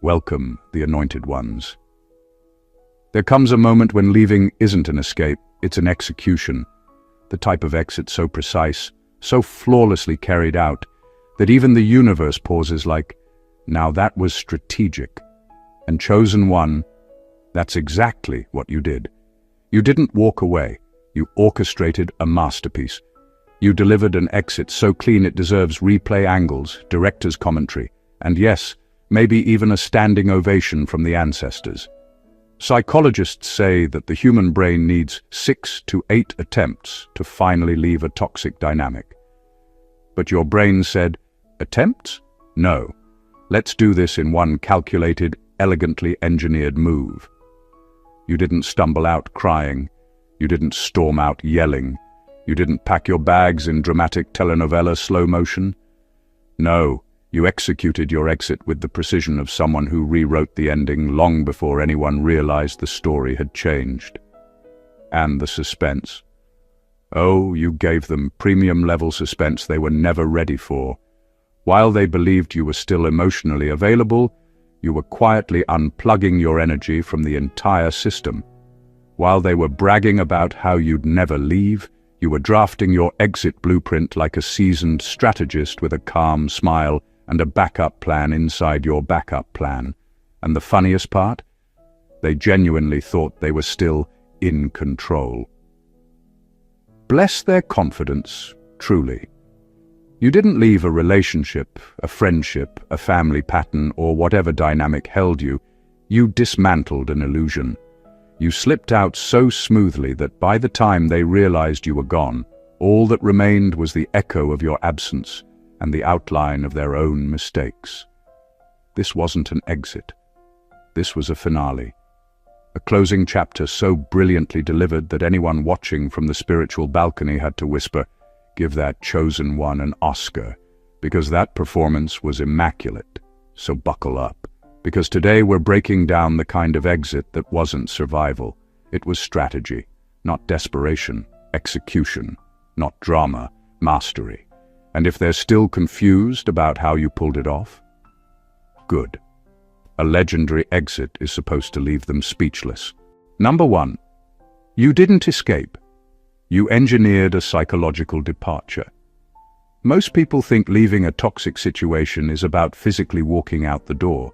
Welcome, the anointed ones. There comes a moment when leaving isn't an escape, it's an execution. The type of exit so precise, so flawlessly carried out, that even the universe pauses like, now that was strategic. And chosen one, that's exactly what you did. You didn't walk away, you orchestrated a masterpiece. You delivered an exit so clean it deserves replay angles, director's commentary, and yes, maybe even a standing ovation from the ancestors. Psychologists say that the human brain needs 6 to 8 attempts to finally leave a toxic dynamic. But your brain said, attempts? No. Let's do this in one calculated, elegantly engineered move. You didn't stumble out crying. You didn't storm out yelling. You didn't pack your bags in dramatic telenovela slow motion. No, you executed your exit with the precision of someone who rewrote the ending long before anyone realized the story had changed. And the suspense. Oh, you gave them premium-level suspense they were never ready for. While they believed you were still emotionally available, you were quietly unplugging your energy from the entire system. While they were bragging about how you'd never leave, you were drafting your exit blueprint like a seasoned strategist with a calm smile and a backup plan inside your backup plan. And the funniest part? They genuinely thought they were still in control. Bless their confidence, truly. You didn't leave a relationship, a friendship, a family pattern, or whatever dynamic held you. You dismantled an illusion. You slipped out so smoothly that by the time they realized you were gone, all that remained was the echo of your absence and the outline of their own mistakes. This wasn't an exit. This was a finale. A closing chapter so brilliantly delivered that anyone watching from the spiritual balcony had to whisper, "Give that chosen one an Oscar," because that performance was immaculate. So buckle up, because today we're breaking down the kind of exit that wasn't survival. It was strategy, not desperation, execution, not drama, mastery. And if they're still confused about how you pulled it off, good. A legendary exit is supposed to leave them speechless. Number 1. You didn't escape. You engineered a psychological departure. Most people think leaving a toxic situation is about physically walking out the door,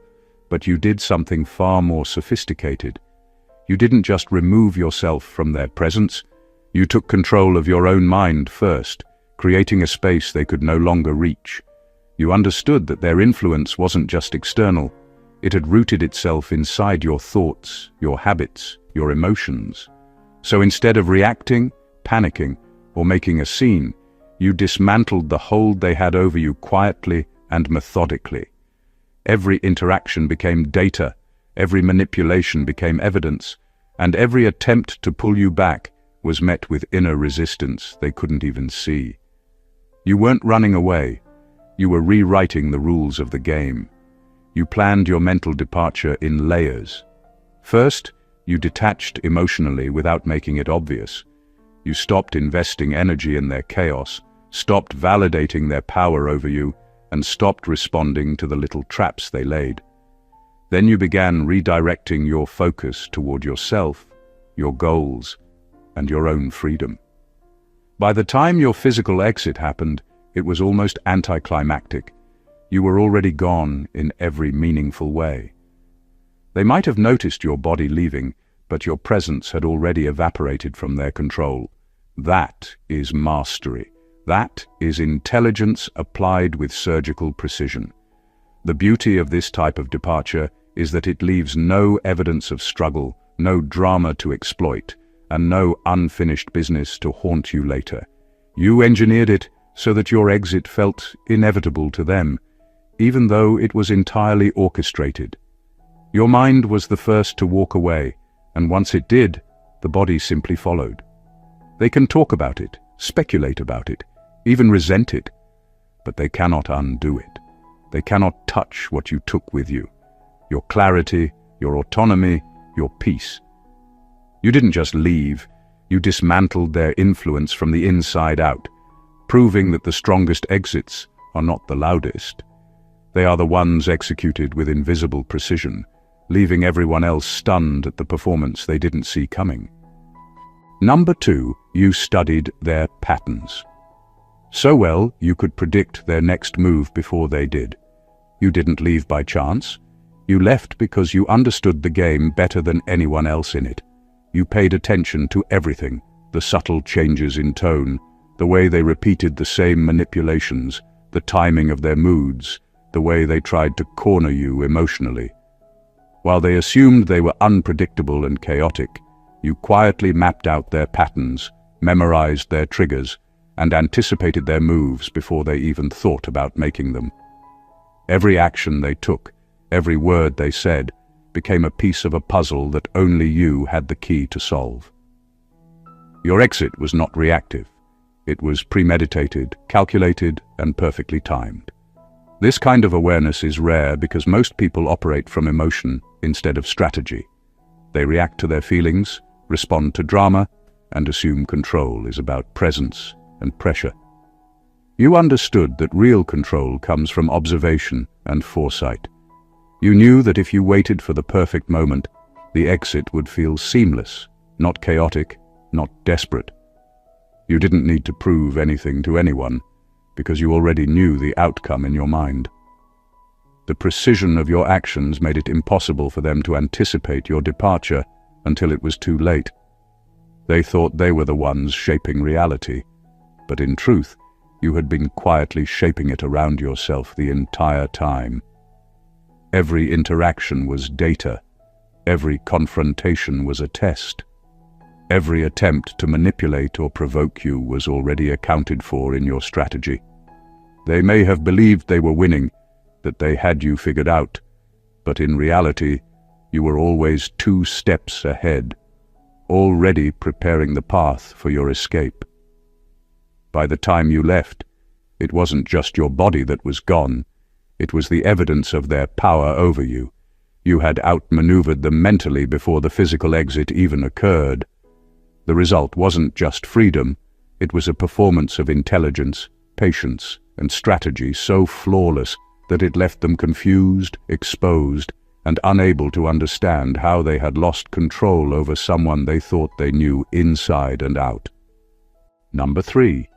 but you did something far more sophisticated. You didn't just remove yourself from their presence, you took control of your own mind first, creating a space they could no longer reach. You understood that their influence wasn't just external, it had rooted itself inside your thoughts, your habits, your emotions. So instead of reacting, panicking, or making a scene, you dismantled the hold they had over you quietly and methodically. Every interaction became data, every manipulation became evidence, and every attempt to pull you back was met with inner resistance they couldn't even see. You weren't running away, you were rewriting the rules of the game. You planned your mental departure in layers. First, you detached emotionally without making it obvious. You stopped investing energy in their chaos, stopped validating their power over you, and stopped responding to the little traps they laid. Then you began redirecting your focus toward yourself, your goals, and your own freedom. By the time your physical exit happened, it was almost anticlimactic. You were already gone in every meaningful way. They might have noticed your body leaving, but your presence had already evaporated from their control. That is mastery. That is intelligence applied with surgical precision. The beauty of this type of departure is that it leaves no evidence of struggle, no drama to exploit, and no unfinished business to haunt you later. You engineered it so that your exit felt inevitable to them, even though it was entirely orchestrated. Your mind was the first to walk away, and once it did, the body simply followed. They can talk about it, speculate about it, even resent it, but they cannot undo it. They cannot touch what you took with you, your clarity, your autonomy, your peace. You didn't just leave, you dismantled their influence from the inside out, proving that the strongest exits are not the loudest. They are the ones executed with invisible precision, leaving everyone else stunned at the performance they didn't see coming. Number 2, you studied their patterns. So well, you could predict their next move before they did. You didn't leave by chance. You left because you understood the game better than anyone else in it. You paid attention to everything, the subtle changes in tone, the way they repeated the same manipulations, the timing of their moods, the way they tried to corner you emotionally. While they assumed they were unpredictable and chaotic, you quietly mapped out their patterns, memorized their triggers, and anticipated their moves before they even thought about making them. Every action they took, every word they said, became a piece of a puzzle that only you had the key to solve. Your exit was not reactive. It was premeditated, calculated, and perfectly timed. This kind of awareness is rare because most people operate from emotion instead of strategy. They react to their feelings, respond to drama, and assume control is about presence and pressure. You understood that real control comes from observation and foresight. You knew that if you waited for the perfect moment, the exit would feel seamless, not chaotic, not desperate. You didn't need to prove anything to anyone, because you already knew the outcome in your mind. The precision of your actions made it impossible for them to anticipate your departure until it was too late. They thought they were the ones shaping reality, but in truth, you had been quietly shaping it around yourself the entire time. Every interaction was data. Every confrontation was a test. Every attempt to manipulate or provoke you was already accounted for in your strategy. They may have believed they were winning, that they had you figured out, but in reality, you were always 2 steps ahead, already preparing the path for your escape. By the time you left, it wasn't just your body that was gone, it was the evidence of their power over you. You had outmaneuvered them mentally before the physical exit even occurred. The result wasn't just freedom, it was a performance of intelligence, patience, and strategy so flawless that it left them confused, exposed, and unable to understand how they had lost control over someone they thought they knew inside and out. Number 3.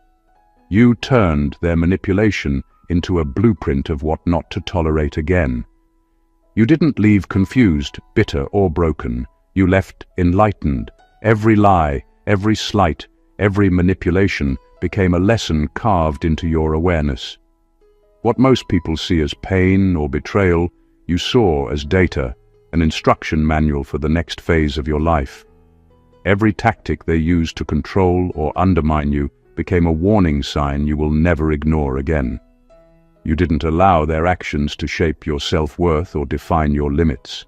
You turned their manipulation into a blueprint of what not to tolerate again. You didn't leave confused, bitter, or broken. You left enlightened. Every lie, every slight, every manipulation became a lesson carved into your awareness. What most people see as pain or betrayal, you saw as data, an instruction manual for the next phase of your life. Every tactic they used to control or undermine you became a warning sign you will never ignore again. You didn't allow their actions to shape your self-worth or define your limits.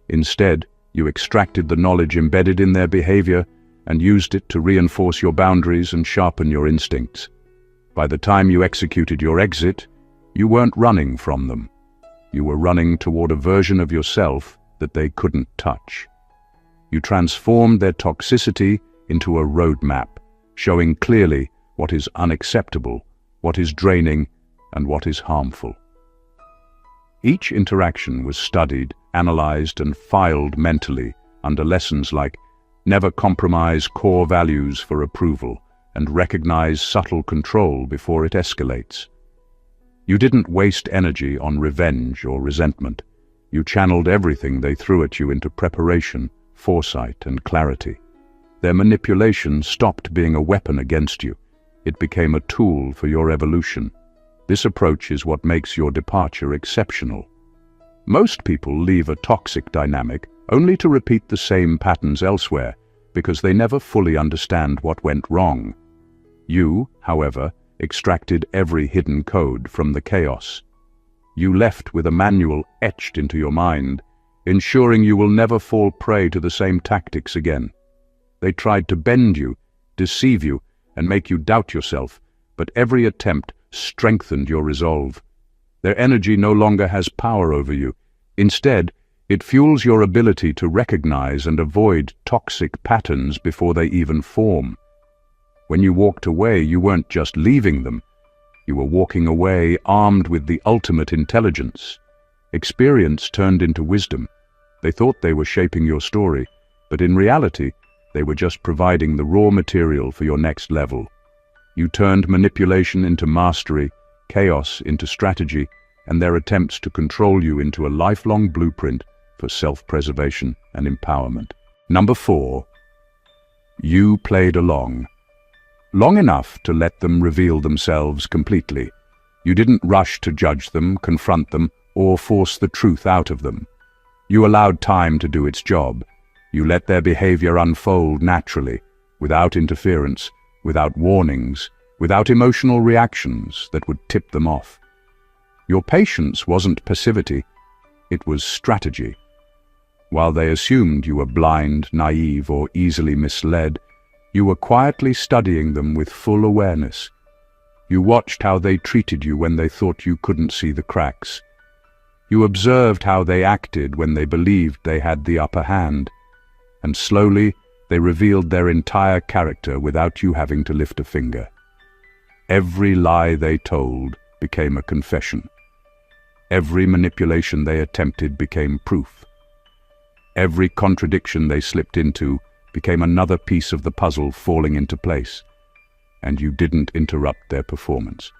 Instead, you extracted the knowledge embedded in their behavior and used it to reinforce your boundaries and sharpen your instincts. By the time you executed your exit, you weren't running from them. You were running toward a version of yourself that they couldn't touch. You transformed their toxicity into a roadmap, showing clearly what is unacceptable, what is draining, and what is harmful. Each interaction was studied, analyzed, and filed mentally under lessons like never compromise core values for approval and recognize subtle control before it escalates. You didn't waste energy on revenge or resentment. You channeled everything they threw at you into preparation, foresight, and clarity. Their manipulation stopped being a weapon against you. It became a tool for your evolution. This approach is what makes your departure exceptional. Most people leave a toxic dynamic only to repeat the same patterns elsewhere because they never fully understand what went wrong. You, however, extracted every hidden code from the chaos. You left with a manual etched into your mind, ensuring you will never fall prey to the same tactics again. They tried to bend you, deceive you, and make you doubt yourself, but every attempt strengthened your resolve. Their energy no longer has power over you. Instead, it fuels your ability to recognize and avoid toxic patterns before they even form. When you walked away, you weren't just leaving them. You were walking away armed with the ultimate intelligence. Experience turned into wisdom. They thought they were shaping your story, but in reality, they were just providing the raw material for your next level. You turned manipulation into mastery, chaos into strategy, and their attempts to control you into a lifelong blueprint for self-preservation and empowerment. Number 4. You played along. Long enough to let them reveal themselves completely. You didn't rush to judge them, confront them, or force the truth out of them. You allowed time to do its job. You let their behavior unfold naturally, without interference, without warnings, without emotional reactions that would tip them off. Your patience wasn't passivity, it was strategy. While they assumed you were blind, naive, or easily misled, you were quietly studying them with full awareness. You watched how they treated you when they thought you couldn't see the cracks. You observed how they acted when they believed they had the upper hand. And slowly, they revealed their entire character without you having to lift a finger. Every lie they told became a confession. Every manipulation they attempted became proof. Every contradiction they slipped into became another piece of the puzzle falling into place. And you didn't interrupt their performance.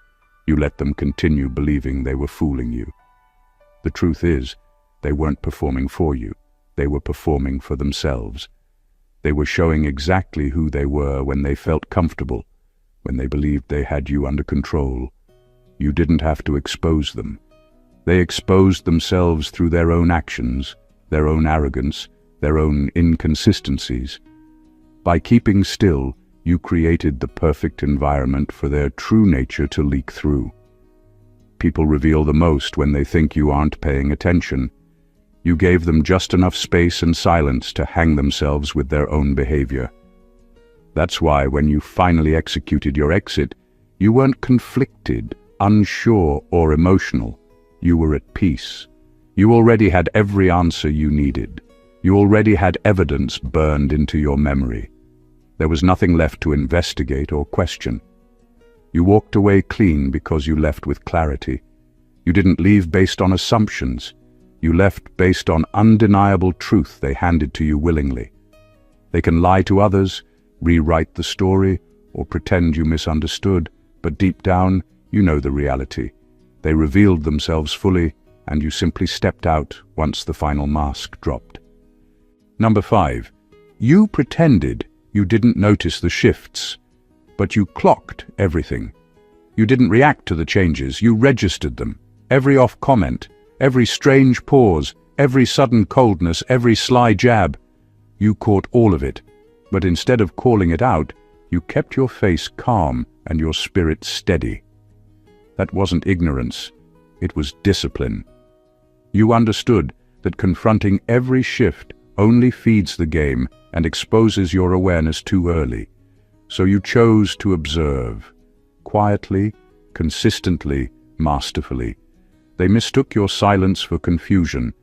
You let them continue believing they were fooling you. The truth is, they weren't performing for you. They were performing for themselves. They were showing exactly who they were when they felt comfortable, when they believed they had you under control. You didn't have to expose them. They exposed themselves through their own actions, their own arrogance, their own inconsistencies. By keeping still, you created the perfect environment for their true nature to leak through. People reveal the most when they think you aren't paying attention. You gave them just enough space and silence to hang themselves with their own behavior. That's why when you finally executed your exit, you weren't conflicted, unsure, or emotional. You were at peace. You already had every answer you needed. You already had evidence burned into your memory. There was nothing left to investigate or question. You walked away clean because you left with clarity. You didn't leave based on assumptions. You left based on undeniable truth they handed to you willingly. They can lie to others, rewrite the story, or pretend you misunderstood, but deep down, you know the reality. They revealed themselves fully, and you simply stepped out once the final mask dropped. Number 5. You pretended you didn't notice the shifts, but you clocked everything. You didn't react to the changes, you registered them. Every off comment, every strange pause, every sudden coldness, every sly jab. You caught all of it, but instead of calling it out, you kept your face calm and your spirit steady. That wasn't ignorance, it was discipline. You understood that confronting every shift only feeds the game and exposes your awareness too early. So you chose to observe, quietly, consistently, masterfully. They mistook your silence for confusion.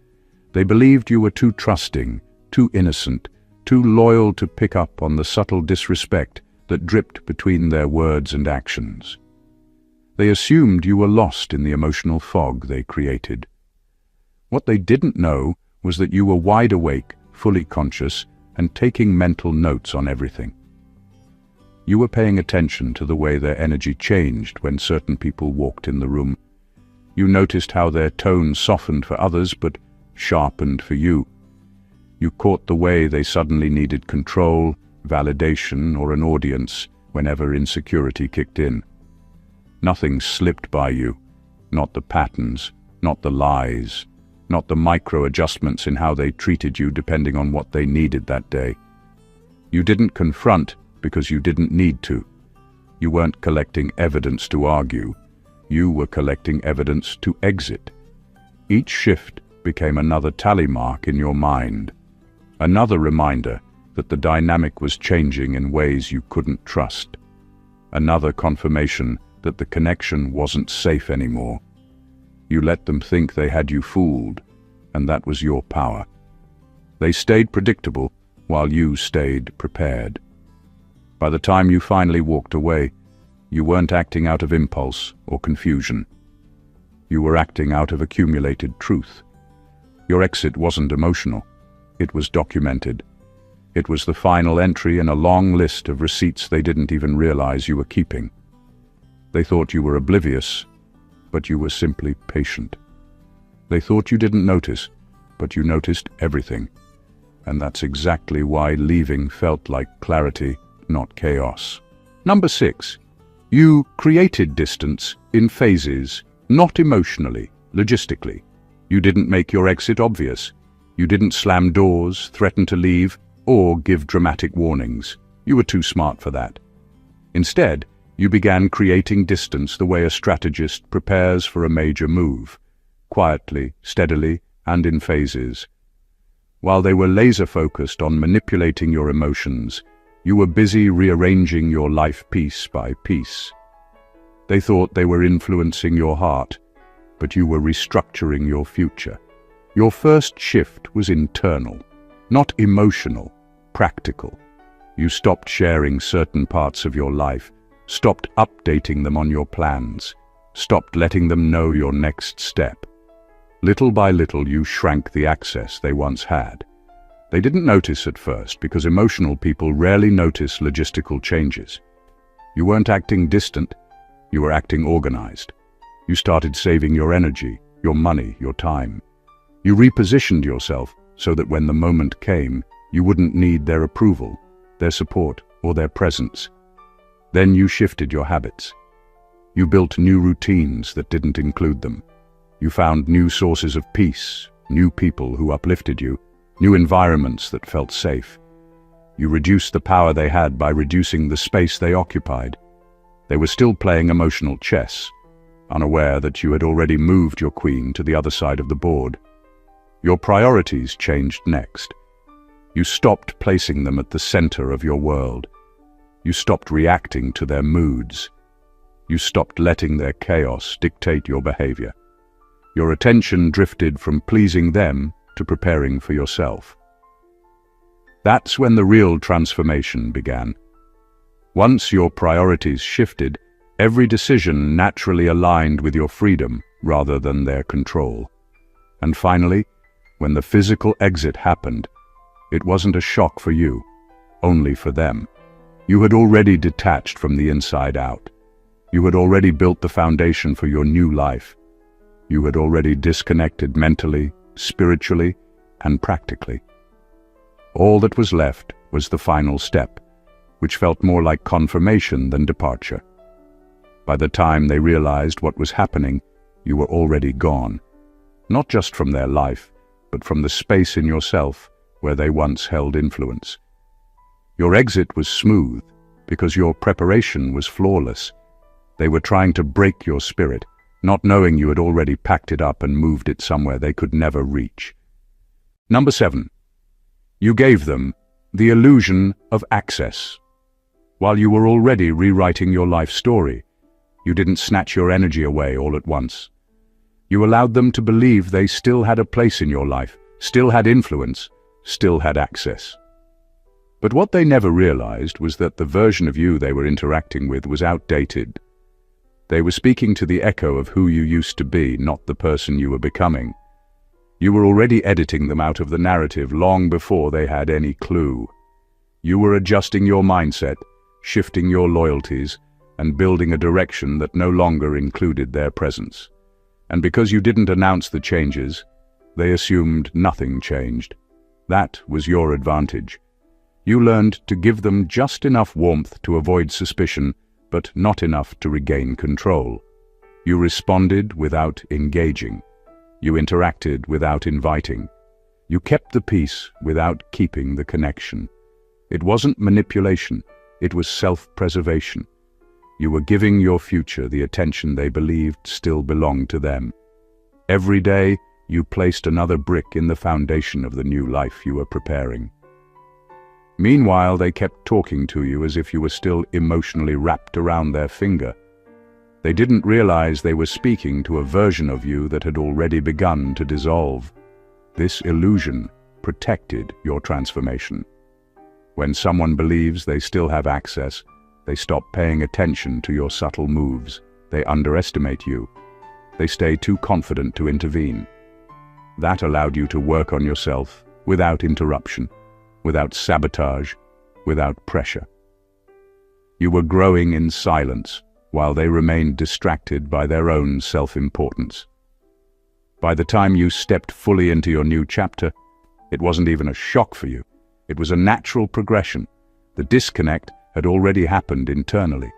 They believed you were too trusting, too innocent, too loyal to pick up on the subtle disrespect that dripped between their words and actions. They assumed you were lost in the emotional fog they created. What they didn't know was that you were wide awake, fully conscious, and taking mental notes on everything. You were paying attention to the way their energy changed when certain people walked in the room. You noticed how their tone softened for others but sharpened for you. You caught the way they suddenly needed control, validation, or an audience whenever insecurity kicked in. Nothing slipped by you, not the patterns, not the lies, not the micro-adjustments in how they treated you depending on what they needed that day. You didn't confront because you didn't need to. You weren't collecting evidence to argue. You were collecting evidence to exit. Each shift became another tally mark in your mind, another reminder that the dynamic was changing in ways you couldn't trust, another confirmation that the connection wasn't safe anymore. You let them think they had you fooled, and that was your power. They stayed predictable while you stayed prepared. By the time you finally walked away, You weren't acting out of impulse or confusion. You were acting out of accumulated truth. Your exit wasn't emotional. It was documented. It was the final entry in a long list of receipts they didn't even realize you were keeping. They thought you were oblivious, but you were simply patient. They thought you didn't notice, but you noticed everything. And that's exactly why leaving felt like clarity, not chaos. Number 6. You created distance in phases, not emotionally, logistically. You didn't make your exit obvious. You didn't slam doors, threaten to leave, or give dramatic warnings. You were too smart for that. Instead, you began creating distance the way a strategist prepares for a major move, quietly, steadily, and in phases. While they were laser-focused on manipulating your emotions, you were busy rearranging your life piece by piece. They thought they were influencing your heart, but you were restructuring your future. Your first shift was internal, not emotional, practical. You stopped sharing certain parts of your life, stopped updating them on your plans, stopped letting them know your next step. Little by little, you shrank the access they once had. They didn't notice at first because emotional people rarely notice logistical changes. You weren't acting distant, you were acting organized. You started saving your energy, your money, your time. You repositioned yourself so that when the moment came, you wouldn't need their approval, their support, or their presence. Then you shifted your habits. You built new routines that didn't include them. You found new sources of peace, new people who uplifted you, new environments that felt safe. You reduced the power they had by reducing the space they occupied. They were still playing emotional chess, unaware that you had already moved your queen to the other side of the board. Your priorities changed next. You stopped placing them at the center of your world. You stopped reacting to their moods. You stopped letting their chaos dictate your behavior. Your attention drifted from pleasing them to preparing for yourself. That's when the real transformation began. Once your priorities shifted, every decision naturally aligned with your freedom rather than their control. And finally, when the physical exit happened, it wasn't a shock for you, only for them. You had already detached from the inside out. You had already built the foundation for your new life. You had already disconnected mentally, spiritually, and practically. All that was left was the final step, which felt more like confirmation than departure. By the time they realized what was happening, you were already gone, not just from their life, but from the space in yourself where they once held influence. Your exit was smooth because your preparation was flawless. They were trying to break your spirit, not knowing you had already packed it up and moved it somewhere they could never reach. Number 7. You gave them the illusion of access. While you were already rewriting your life story, you didn't snatch your energy away all at once. You allowed them to believe they still had a place in your life, still had influence, still had access. But what they never realized was that the version of you they were interacting with was outdated. They were speaking to the echo of who you used to be, not the person you were becoming. You were already editing them out of the narrative long before they had any clue. You were adjusting your mindset, shifting your loyalties, and building a direction that no longer included their presence. And because you didn't announce the changes, they assumed nothing changed. That was your advantage. You learned to give them just enough warmth to avoid suspicion, but not enough to regain control. You responded without engaging. You interacted without inviting. You kept the peace without keeping the connection. It wasn't manipulation, it was self-preservation. You were giving your future the attention they believed still belonged to them. Every day, you placed another brick in the foundation of the new life you were preparing. Meanwhile, they kept talking to you as if you were still emotionally wrapped around their finger. They didn't realize they were speaking to a version of you that had already begun to dissolve. This illusion protected your transformation. When someone believes they still have access, They stop paying attention to your subtle moves. They underestimate you. They stay too confident to intervene. That allowed you to work on yourself without interruption, without sabotage, without pressure. You were growing in silence while they remained distracted by their own self-importance. By the time you stepped fully into your new chapter, it wasn't even a shock for you. It was a natural progression. The disconnect had already happened internally.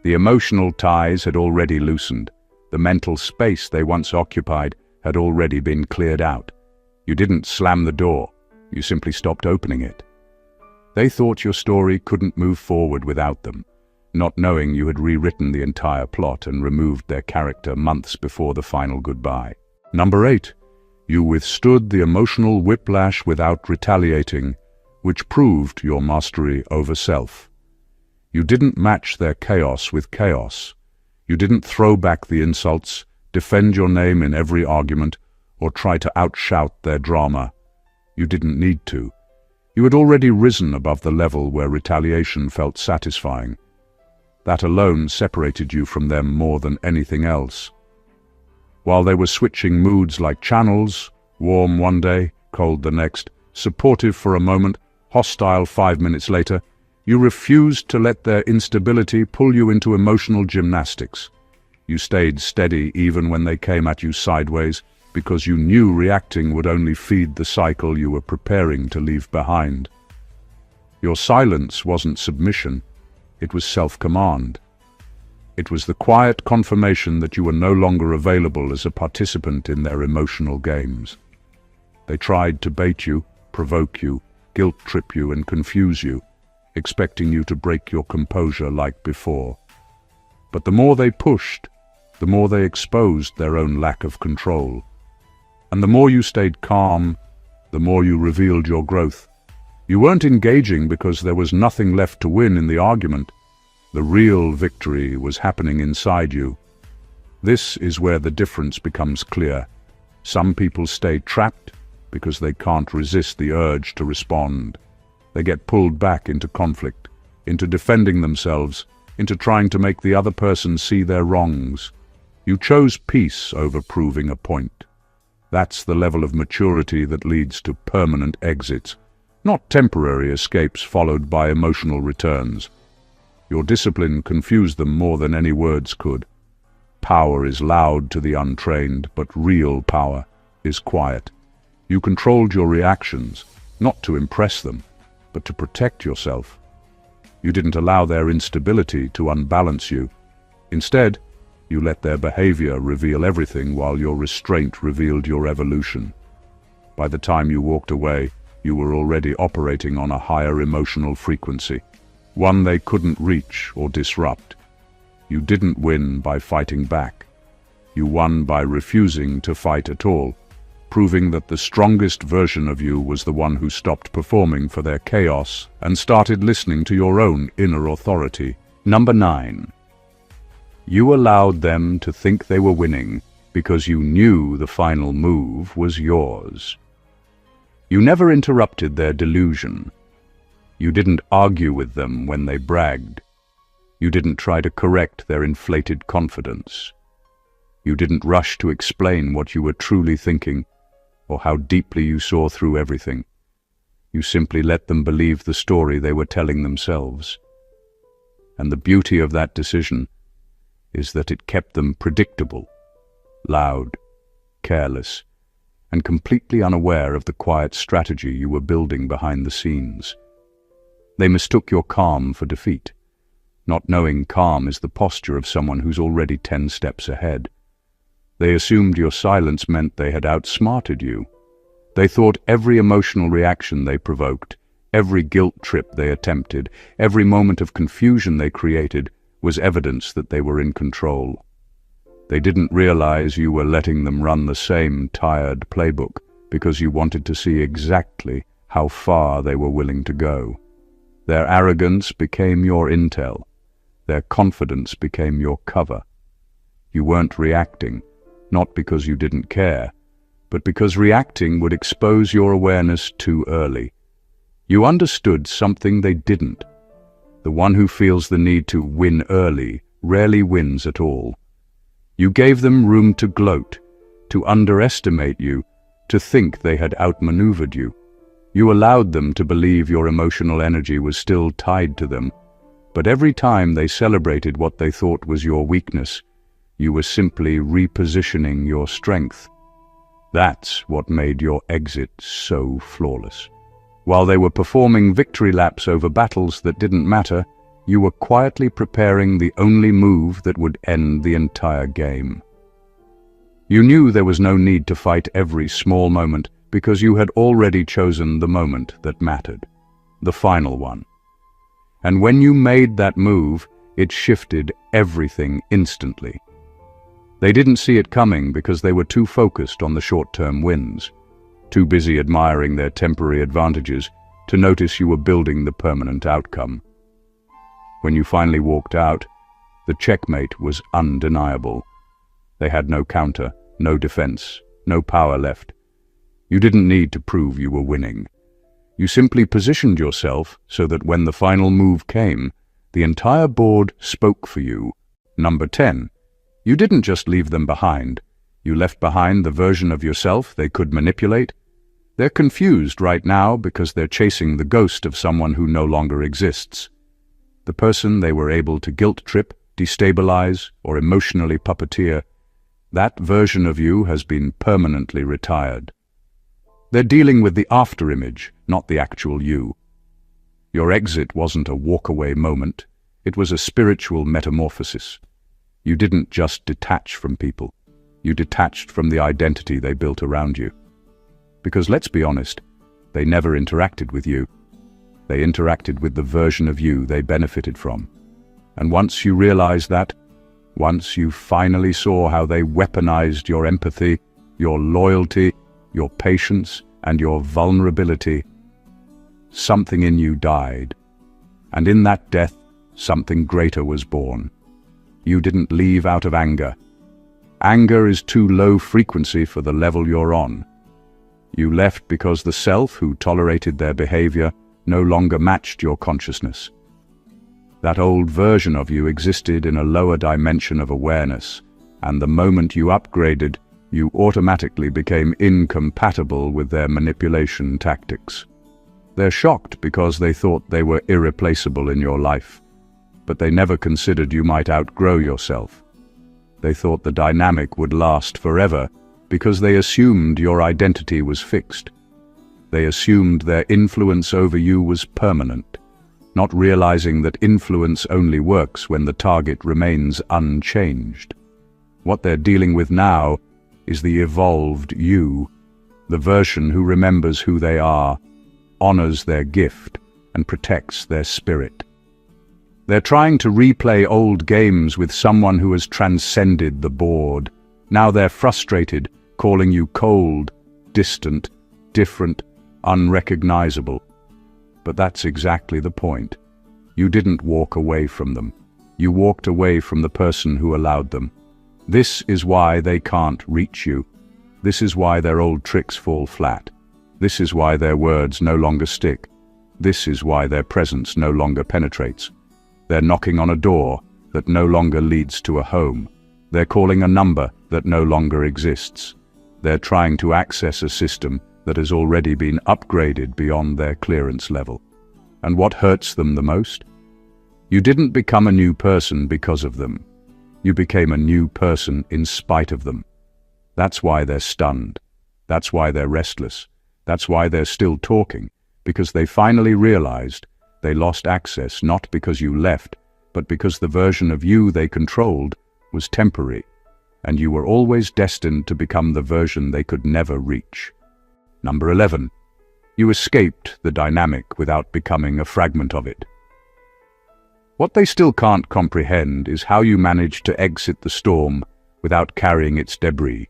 The emotional ties had already loosened. The mental space they once occupied had already been cleared out. You didn't slam the door. You simply stopped opening it. They thought your story couldn't move forward without them, not knowing you had rewritten the entire plot and removed their character months before the final goodbye. Number 8. You withstood the emotional whiplash without retaliating, which proved your mastery over self. You didn't match their chaos with chaos. You didn't throw back the insults, defend your name in every argument, or try to outshout their drama. You didn't need to. You had already risen above the level where retaliation felt satisfying. That alone separated you from them more than anything else. While they were switching moods like channels, warm one day, cold the next, supportive for a moment, hostile 5 minutes later, you refused to let their instability pull you into emotional gymnastics. You stayed steady even when they came at you sideways, because you knew reacting would only feed the cycle you were preparing to leave behind. Your silence wasn't submission, it was self-command. It was the quiet confirmation that you were no longer available as a participant in their emotional games. They tried to bait you, provoke you, guilt-trip you and confuse you, expecting you to break your composure like before. But the more they pushed, the more they exposed their own lack of control. And the more you stayed calm, the more you revealed your growth. You weren't engaging because there was nothing left to win in the argument. The real victory was happening inside you. This is where the difference becomes clear. Some people stay trapped because they can't resist the urge to respond. They get pulled back into conflict, into defending themselves, into trying to make the other person see their wrongs. You chose peace over proving a point. That's the level of maturity that leads to permanent exits, not temporary escapes followed by emotional returns. Your discipline confused them more than any words could. Power is loud to the untrained, but real power is quiet. You controlled your reactions, not to impress them, but to protect yourself. You didn't allow their instability to unbalance you. Instead, you let their behavior reveal everything while your restraint revealed your evolution. By the time you walked away, you were already operating on a higher emotional frequency, one they couldn't reach or disrupt. You didn't win by fighting back. You won by refusing to fight at all, proving that the strongest version of you was the one who stopped performing for their chaos and started listening to your own inner authority. Number 9. You allowed them to think they were winning because you knew the final move was yours. You never interrupted their delusion. You didn't argue with them when they bragged. You didn't try to correct their inflated confidence. You didn't rush to explain what you were truly thinking or how deeply you saw through everything. You simply let them believe the story they were telling themselves. And the beauty of that decision is that it kept them predictable, loud, careless, and completely unaware of the quiet strategy you were building behind the scenes. They mistook your calm for defeat, not knowing calm is the posture of someone who's already 10 steps ahead. They assumed your silence meant they had outsmarted you. They thought every emotional reaction they provoked, every guilt trip they attempted, every moment of confusion they created was evidence that they were in control. They didn't realize you were letting them run the same tired playbook because you wanted to see exactly how far they were willing to go. Their arrogance became your intel. Their confidence became your cover. You weren't reacting, not because you didn't care, but because reacting would expose your awareness too early. You understood something they didn't. The one who feels the need to win early rarely wins at all. You gave them room to gloat, to underestimate you, to think they had outmaneuvered you. You allowed them to believe your emotional energy was still tied to them, but every time they celebrated what they thought was your weakness, you were simply repositioning your strength. That's what made your exit so flawless. While they were performing victory laps over battles that didn't matter, you were quietly preparing the only move that would end the entire game. You knew there was no need to fight every small moment because you had already chosen the moment that mattered, the final one. And when you made that move, it shifted everything instantly. They didn't see it coming because they were too focused on the short-term wins, too busy admiring their temporary advantages to notice you were building the permanent outcome. When you finally walked out, the checkmate was undeniable. They had no counter, no defense, no power left. You didn't need to prove you were winning. You simply positioned yourself so that when the final move came, the entire board spoke for you. Number 10. You didn't just leave them behind. You left behind the version of yourself they could manipulate. They're confused right now because they're chasing the ghost of someone who no longer exists. The person they were able to guilt trip, destabilize, or emotionally puppeteer, that version of you has been permanently retired. They're dealing with the afterimage, not the actual you. Your exit wasn't a walk-away moment. It was a spiritual metamorphosis. You didn't just detach from people. You detached from the identity they built around you. Because let's be honest, they never interacted with you. They interacted with the version of you they benefited from. And once you realized that, once you finally saw how they weaponized your empathy, your loyalty, your patience, and your vulnerability, something in you died. And in that death, something greater was born. You didn't leave out of anger. Anger is too low frequency for the level you're on. You left because the self who tolerated their behavior no longer matched your consciousness. That old version of you existed in a lower dimension of awareness, and the moment you upgraded, you automatically became incompatible with their manipulation tactics. They're shocked because they thought they were irreplaceable in your life, but they never considered you might outgrow yourself. They thought the dynamic would last forever because they assumed your identity was fixed. They assumed their influence over you was permanent, not realizing that influence only works when the target remains unchanged. What they're dealing with now is the evolved you, the version who remembers who they are, honors their gift, and protects their spirit. They're trying to replay old games with someone who has transcended the board. Now they're frustrated, calling you cold, distant, different, unrecognizable. But that's exactly the point. You didn't walk away from them. You walked away from the person who allowed them. This is why they can't reach you. This is why their old tricks fall flat. This is why their words no longer stick. This is why their presence no longer penetrates. They're knocking on a door that no longer leads to a home. They're calling a number that no longer exists. They're trying to access a system that has already been upgraded beyond their clearance level. And what hurts them the most? You didn't become a new person because of them. You became a new person in spite of them. That's why they're stunned. That's why they're restless. That's why they're still talking, because they finally realized they lost access not because you left, but because the version of you they controlled was temporary, and you were always destined to become the version they could never reach. Number 11. You escaped the dynamic without becoming a fragment of it. What they still can't comprehend is how you managed to exit the storm without carrying its debris.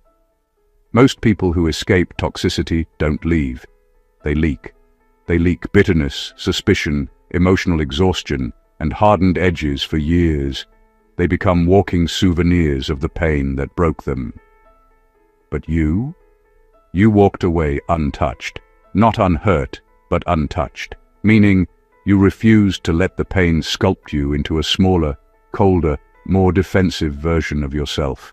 Most people who escape toxicity don't leave. They leak. They leak bitterness, suspicion, emotional exhaustion, and hardened edges for years. They become walking souvenirs of the pain that broke them. But you walked away untouched. Not unhurt, but untouched. Meaning, You refused to let the pain sculpt you into a smaller, colder, more defensive version of yourself.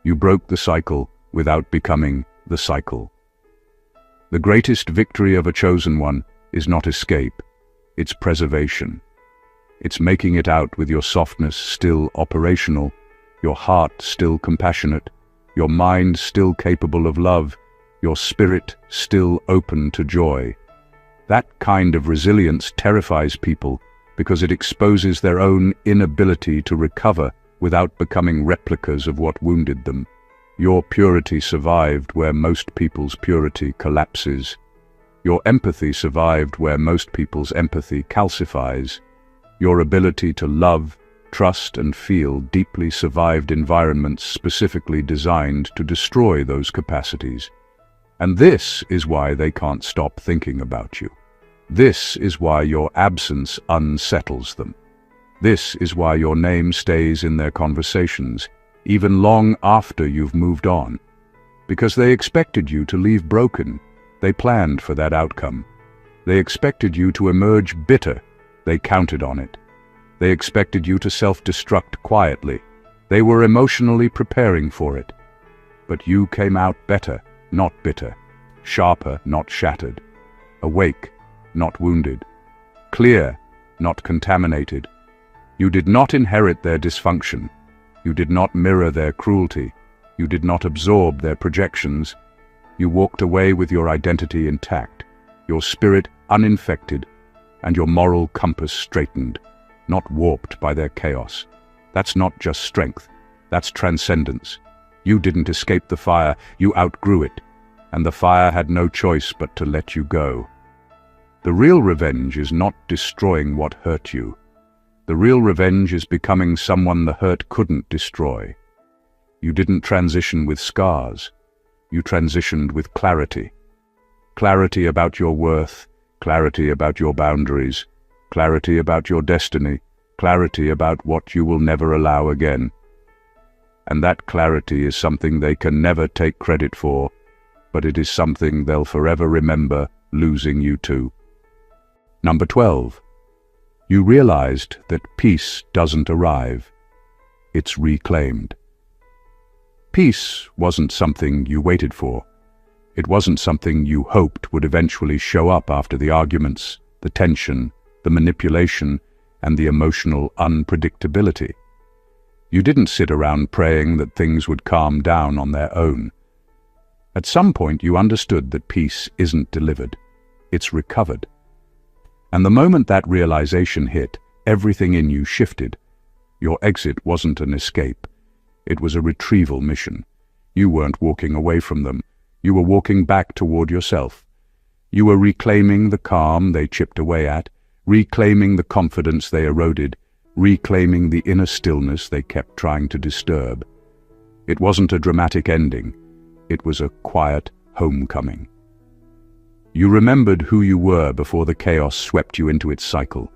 You broke the cycle without becoming the cycle. The greatest victory of a chosen one is not escape, it's preservation. It's making it out with your softness still operational, your heart still compassionate, your mind still capable of love, your spirit still open to joy. That kind of resilience terrifies people because it exposes their own inability to recover without becoming replicas of what wounded them. Your purity survived where most people's purity collapses. Your empathy survived where most people's empathy calcifies. Your ability to love, trust, and feel deeply survived environments specifically designed to destroy those capacities. And this is why they can't stop thinking about you. This is why your absence unsettles them. This is why your name stays in their conversations, even long after you've moved on. Because they expected you to leave broken. They planned for that outcome. They expected you to emerge bitter. They counted on it. They expected you to self-destruct quietly. They were emotionally preparing for it. But you came out better, not bitter. Sharper, not shattered. Awake, not wounded. Clear, not contaminated. You did not inherit their dysfunction. You did not mirror their cruelty. You did not absorb their projections. You walked away with your identity intact, your spirit uninfected, and your moral compass straightened, not warped by their chaos. That's not just strength, that's transcendence. You didn't escape the fire, you outgrew it, and the fire had no choice but to let you go. The real revenge is not destroying what hurt you. The real revenge is becoming someone the hurt couldn't destroy. You didn't transition with scars. You transitioned with clarity. Clarity about your worth, clarity about your boundaries, clarity about your destiny, clarity about what you will never allow again. And that clarity is something they can never take credit for, but it is something they'll forever remember losing you to. Number 12. You realized that peace doesn't arrive. It's reclaimed. Peace wasn't something you waited for. It wasn't something you hoped would eventually show up after the arguments, the tension, the manipulation, and the emotional unpredictability. You didn't sit around praying that things would calm down on their own. At some point you understood that peace isn't delivered, it's recovered. And the moment that realization hit, everything in you shifted. Your exit wasn't an escape. It was a retrieval mission. You weren't walking away from them. You were walking back toward yourself. You were reclaiming the calm they chipped away at, reclaiming the confidence they eroded, reclaiming the inner stillness they kept trying to disturb. It wasn't a dramatic ending. It was a quiet homecoming. You remembered who you were before the chaos swept you into its cycle.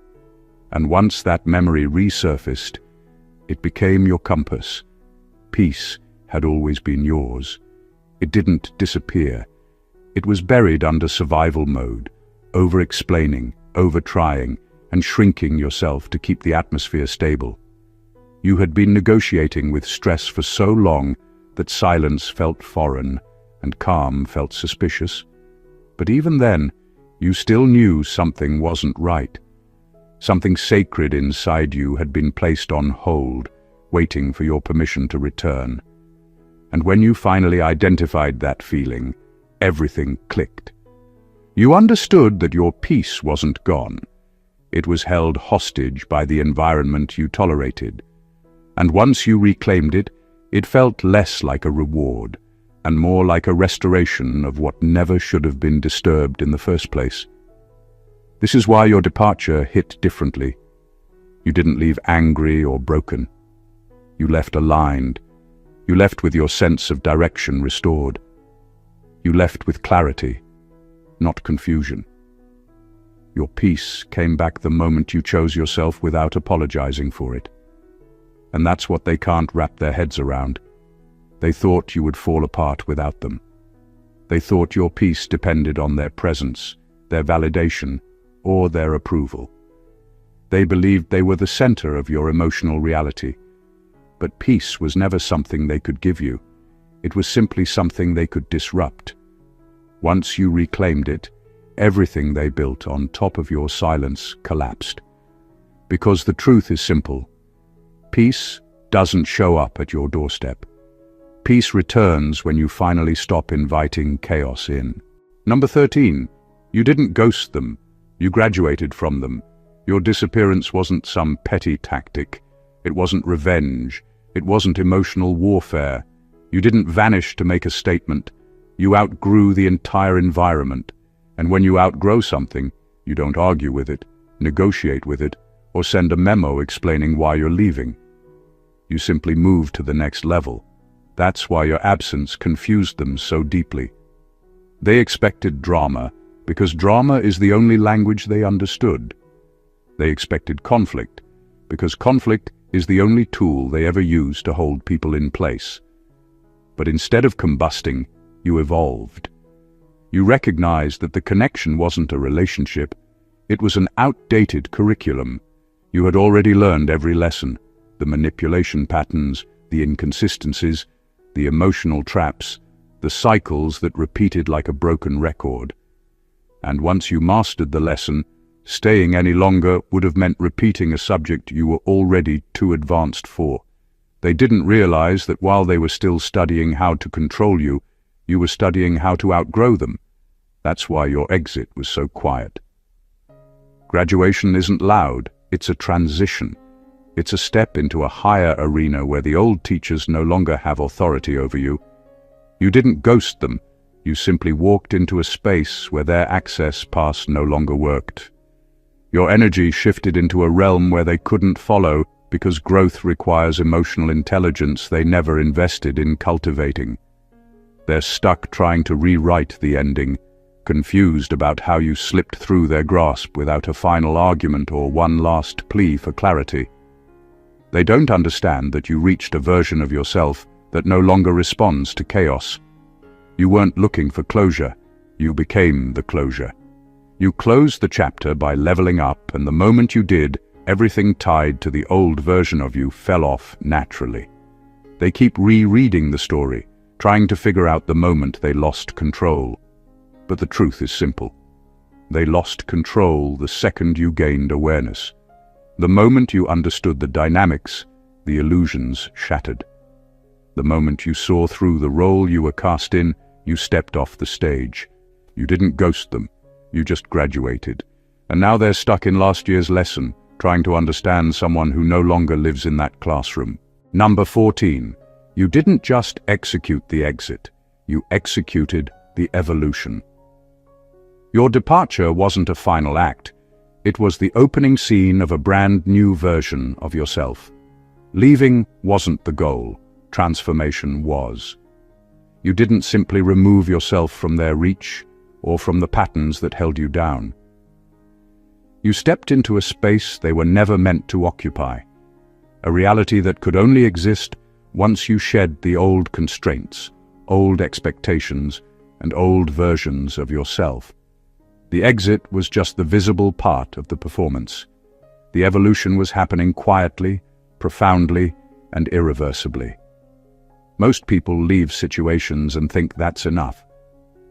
And once that memory resurfaced, it became your compass. Peace had always been yours. It didn't disappear. It was buried under survival mode, over-explaining, over-trying, and shrinking yourself to keep the atmosphere stable. You had been negotiating with stress for so long that silence felt foreign and calm felt suspicious. But even then, you still knew something wasn't right. Something sacred inside you had been placed on hold, waiting for your permission to return. And when you finally identified that feeling, everything clicked. You understood that your peace wasn't gone. It was held hostage by the environment you tolerated. And once you reclaimed it, it felt less like a reward, and more like a restoration of what never should have been disturbed in the first place. This is why your departure hit differently. You didn't leave angry or broken. You left aligned. You left with your sense of direction restored. You left with clarity, not confusion. Your peace came back the moment you chose yourself without apologizing for it. And that's what they can't wrap their heads around. They thought you would fall apart without them. They thought your peace depended on their presence, their validation, or their approval. They believed they were the center of your emotional reality. But peace was never something they could give you. It was simply something they could disrupt. Once you reclaimed it, everything they built on top of your silence collapsed. Because the truth is simple. Peace doesn't show up at your doorstep. Peace returns when you finally stop inviting chaos in. Number 13. You didn't ghost them. You graduated from them. Your disappearance wasn't some petty tactic. It wasn't revenge. It wasn't emotional warfare. You didn't vanish to make a statement. You outgrew the entire environment. And when you outgrow something, you don't argue with it, negotiate with it, or send a memo explaining why you're leaving. You simply move to the next level. That's why your absence confused them so deeply. They expected drama, because drama is the only language they understood. They expected conflict, because conflict is the only tool they ever use to hold people in place. But instead of combusting, you evolved. You recognized that the connection wasn't a relationship, it was an outdated curriculum. You had already learned every lesson, the manipulation patterns, the inconsistencies, the emotional traps, the cycles that repeated like a broken record. And once you mastered the lesson, staying any longer would have meant repeating a subject you were already too advanced for. They didn't realize that while they were still studying how to control you, you were studying how to outgrow them. That's why your exit was so quiet. Graduation isn't loud, it's a transition. It's a step into a higher arena where the old teachers no longer have authority over you. You didn't ghost them, you simply walked into a space where their access pass no longer worked. Your energy shifted into a realm where they couldn't follow because growth requires emotional intelligence they never invested in cultivating. They're stuck trying to rewrite the ending, confused about how you slipped through their grasp without a final argument or one last plea for clarity. They don't understand that you reached a version of yourself that no longer responds to chaos. You weren't looking for closure, you became the closure. You closed the chapter by leveling up, and the moment you did, everything tied to the old version of you fell off naturally. They keep rereading the story, trying to figure out the moment they lost control. But the truth is simple. They lost control the second you gained awareness. The moment you understood the dynamics, the illusions shattered. The moment you saw through the role you were cast in, you stepped off the stage. You didn't ghost them, you just graduated. And now they're stuck in last year's lesson, trying to understand someone who no longer lives in that classroom. Number 14. You didn't just execute the exit, you executed the evolution. Your departure wasn't a final act. It was the opening scene of a brand new version of yourself. Leaving wasn't the goal, transformation was. You didn't simply remove yourself from their reach or from the patterns that held you down. You stepped into a space they were never meant to occupy, a reality that could only exist once you shed the old constraints, old expectations, and old versions of yourself. The exit was just the visible part of the performance. The evolution was happening quietly, profoundly, and irreversibly. Most people leave situations and think that's enough,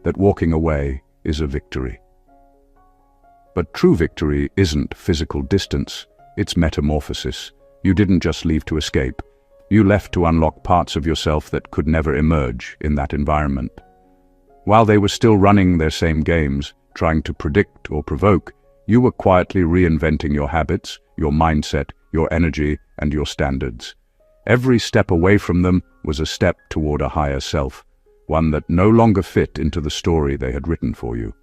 that walking away is a victory. But true victory isn't physical distance, it's metamorphosis. You didn't just leave to escape. You left to unlock parts of yourself that could never emerge in that environment. While they were still running their same games, trying to predict or provoke, you were quietly reinventing your habits, your mindset, your energy, and your standards. Every step away from them was a step toward a higher self, one that no longer fit into the story they had written for you.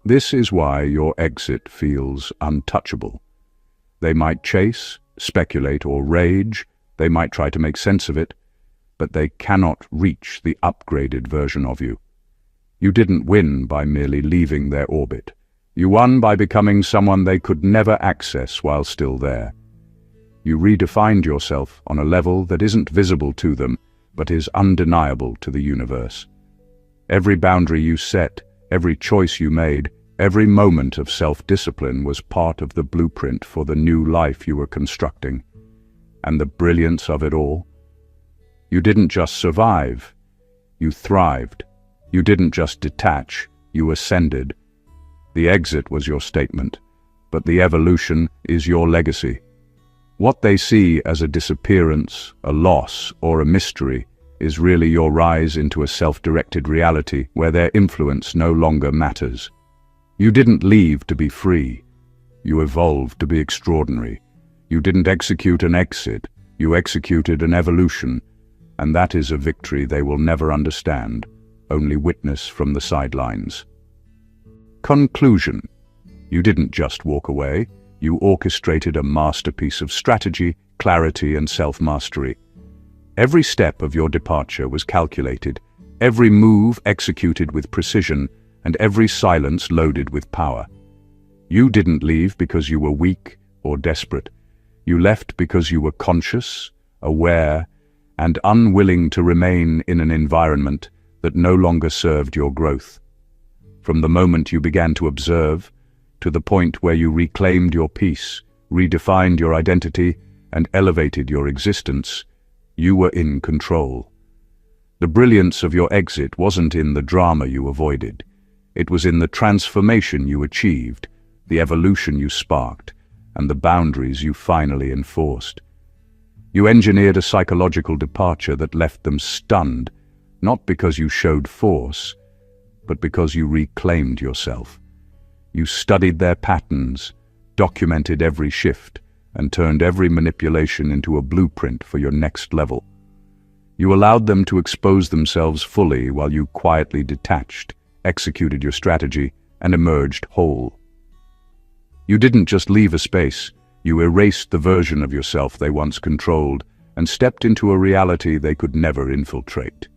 This is why your exit feels untouchable. They might chase, speculate, or rage. They might try to make sense of it, but they cannot reach the upgraded version of you. You didn't win by merely leaving their orbit. You won by becoming someone they could never access while still there. You redefined yourself on a level that isn't visible to them, but is undeniable to the universe. Every boundary you set, every choice you made, Every moment of self-discipline was part of the blueprint for the new life you were constructing. And the brilliance of it all? You didn't just survive, you thrived. You didn't just detach, you ascended. The exit was your statement, but the evolution is your legacy. What they see as a disappearance, a loss, or a mystery is really your rise into a self-directed reality where their influence no longer matters. You didn't leave to be free. You evolved to be extraordinary. You didn't execute an exit. You executed an evolution. And that is a victory they will never understand, only witness from the sidelines. Conclusion. You didn't just walk away. You orchestrated a masterpiece of strategy, clarity, and self-mastery. Every step of your departure was calculated, every move executed with precision, and every silence loaded with power. You didn't leave because you were weak or desperate. You left because you were conscious, aware, and unwilling to remain in an environment that no longer served your growth. From the moment you began to observe, to the point where you reclaimed your peace, redefined your identity, and elevated your existence, you were in control. The brilliance of your exit wasn't in the drama you avoided. It was in the transformation you achieved, the evolution you sparked, and the boundaries you finally enforced. You engineered a psychological departure that left them stunned, not because you showed force, but because you reclaimed yourself. You studied their patterns, documented every shift, and turned every manipulation into a blueprint for your next level. You allowed them to expose themselves fully while you quietly detached, executed your strategy, and emerged whole. You didn't just leave a space, you erased the version of yourself they once controlled and stepped into a reality they could never infiltrate.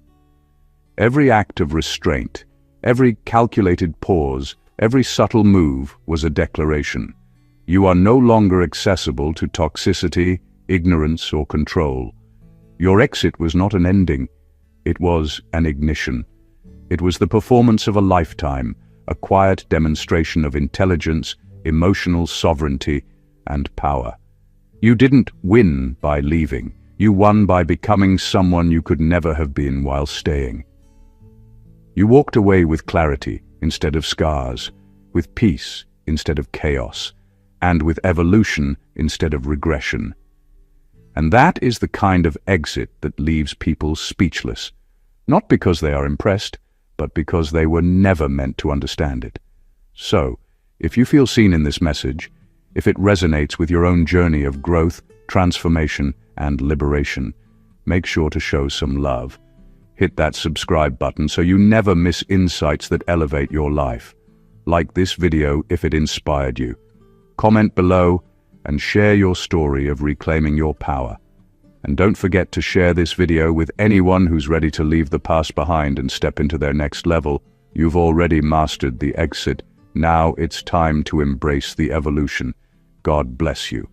Every act of restraint, every calculated pause, every subtle move was a declaration. You are no longer accessible to toxicity, ignorance, or control. Your exit was not an ending, it was an ignition. It was the performance of a lifetime, a quiet demonstration of intelligence, emotional sovereignty, and power. You didn't win by leaving, you won by becoming someone you could never have been while staying. You walked away with clarity instead of scars, with peace instead of chaos, and with evolution instead of regression. And that is the kind of exit that leaves people speechless, not because they are impressed, but because they were never meant to understand it. So, if you feel seen in this message, if it resonates with your own journey of growth, transformation, and liberation, make sure to show some love. Hit that subscribe button so you never miss insights that elevate your life. Like this video if it inspired you. Comment below and share your story of reclaiming your power. And don't forget to share this video with anyone who's ready to leave the past behind and step into their next level. You've already mastered the exit. Now it's time to embrace the evolution. God bless you.